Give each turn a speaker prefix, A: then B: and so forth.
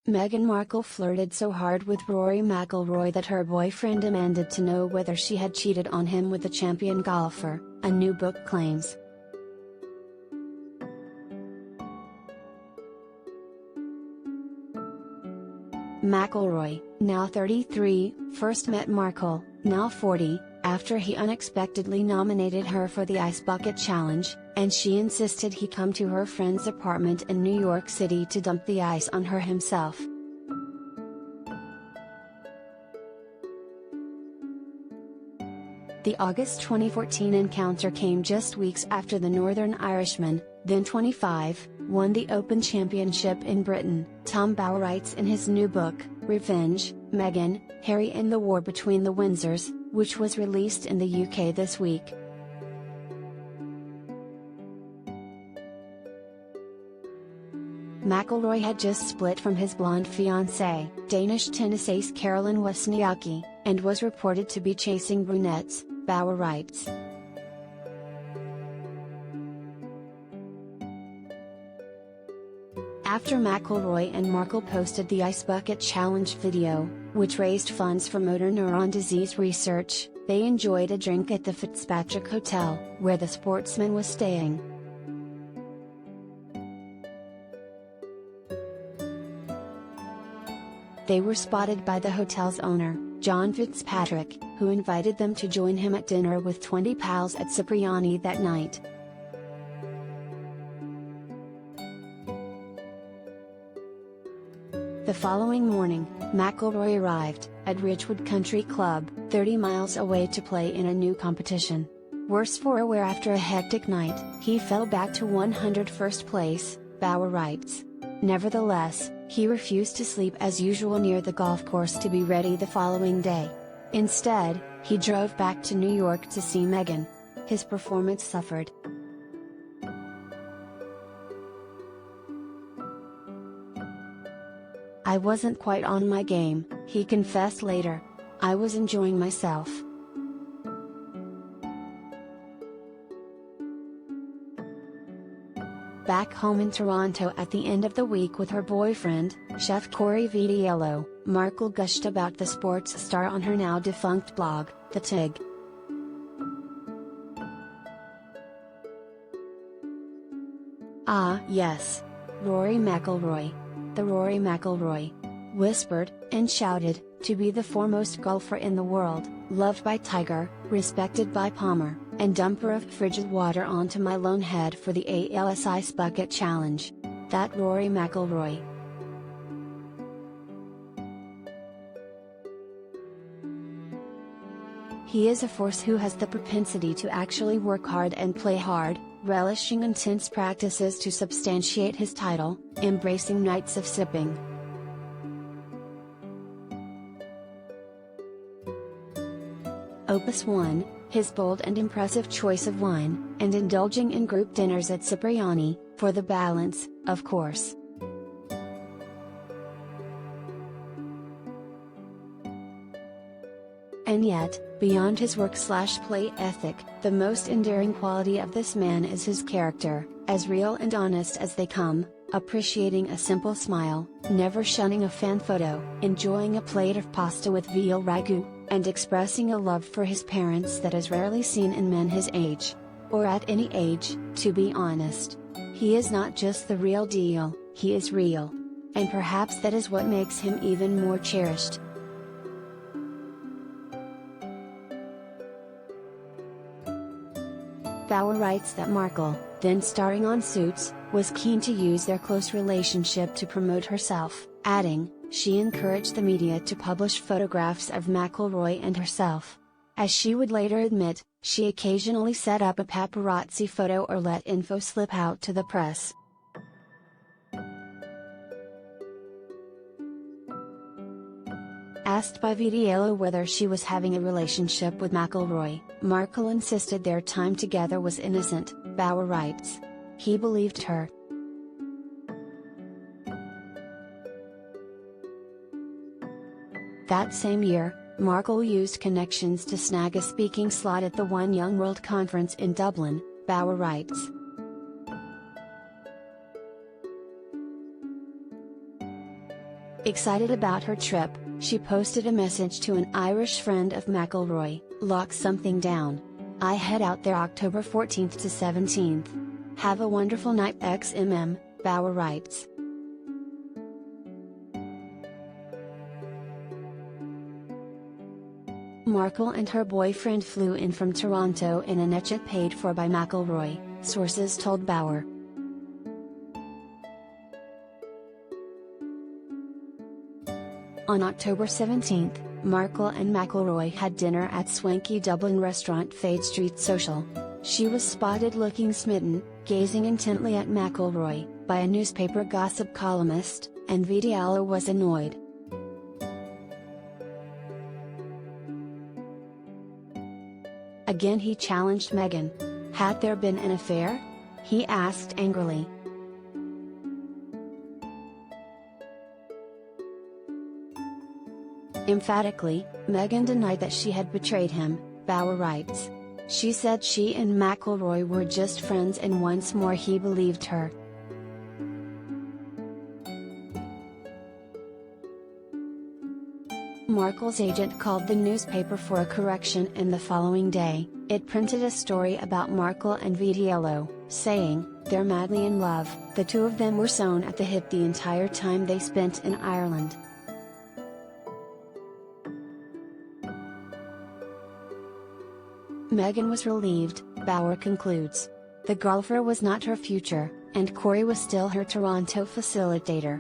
A: Meghan Markle flirted so hard with Rory McIlroy that her boyfriend demanded to know whether she had cheated on him with the champion golfer, a new book claims. McIlroy, now 33, first met Markle, now 40, after he unexpectedly nominated her for the Ice Bucket Challenge, and she insisted he come to her friend's apartment in New York City to dump the ice on her himself. The August 2014 encounter came just weeks after the Northern Irishman, then 25, won the Open Championship in Britain. Tom Bauer writes in his new book, Revenge, Meghan, Harry and the War Between the Windsors, which was released in the UK this week. McIlroy had just split from his blonde fiancée, Danish tennis ace Caroline Wozniacki, and was reported to be chasing brunettes, Bauer writes. After McIlroy and Markle posted the Ice Bucket Challenge video, which raised funds for motor neuron disease research, they enjoyed a drink at the Fitzpatrick Hotel, where the sportsman was staying. They were spotted by the hotel's owner, John Fitzpatrick, who invited them to join him at dinner with 20 pals at Cipriani that night. The following morning, McIlroy arrived at Ridgewood Country Club, 30 miles away to play in a new competition. Worse for wear after a hectic night, he fell back to 101st place, Bauer writes. Nevertheless, he refused to sleep as usual near the golf course to be ready the following day. Instead, he drove back to New York to see Meghan. His performance suffered. "I wasn't quite on my game," he confessed later. "I was enjoying myself." Back home in Toronto at the end of the week with her boyfriend, chef Corey Vitiello, Markle gushed about the sports star on her now defunct blog, The Tig. "Ah, yes. Rory McIlroy. The Rory McIlroy," whispered, and shouted, "to be the foremost golfer in the world, loved by Tiger, respected by Palmer, and dumper of frigid water onto my lone head for the ALS Ice Bucket Challenge. That Rory McIlroy." He is a force who has the propensity to actually work hard and play hard, relishing intense practices to substantiate his title, embracing nights of sipping. Opus 1, his bold and impressive choice of wine, and indulging in group dinners at Cipriani, for the balance, of course. And yet, beyond his work/play ethic, the most endearing quality of this man is his character, as real and honest as they come, appreciating a simple smile, never shunning a fan photo, enjoying a plate of pasta with veal ragu, and expressing a love for his parents that is rarely seen in men his age. Or at any age, to be honest. He is not just the real deal, he is real. And perhaps that is what makes him even more cherished. Bauer writes that Markle, then starring on Suits, was keen to use their close relationship to promote herself, adding, "She encouraged the media to publish photographs of McIlroy and herself. As she would later admit, she occasionally set up a paparazzi photo or let info slip out to the press." Asked by Vitiello whether she was having a relationship with McIlroy, Markle insisted their time together was innocent, Bauer writes. He believed her. That same year, Markle used connections to snag a speaking slot at the One Young World Conference in Dublin, Bauer writes. Excited about her trip, she posted a message to an Irish friend of McIlroy: "Lock something down. I head out there October 14th to 17th. Have a wonderful night XMM," Bauer writes. Markle and her boyfriend flew in from Toronto in an jet paid for by McIlroy, sources told Bauer. On October 17, Markle and McIlroy had dinner at swanky Dublin restaurant Fade Street Social. She was spotted looking smitten, gazing intently at McIlroy, by a newspaper gossip columnist, and Vidiello was annoyed. Again he challenged Meghan. Had there been an affair? He asked angrily. Emphatically, Meghan denied that she had betrayed him, Bauer writes. She said she and McIlroy were just friends and once more he believed her. Markle's agent called the newspaper for a correction, and the following day, it printed a story about Markle and Vidiello, saying, "They're madly in love." The two of them were sewn at the hip the entire time they spent in Ireland. Meghan was relieved, Bauer concludes. The golfer was not her future, and Corey was still her Toronto facilitator.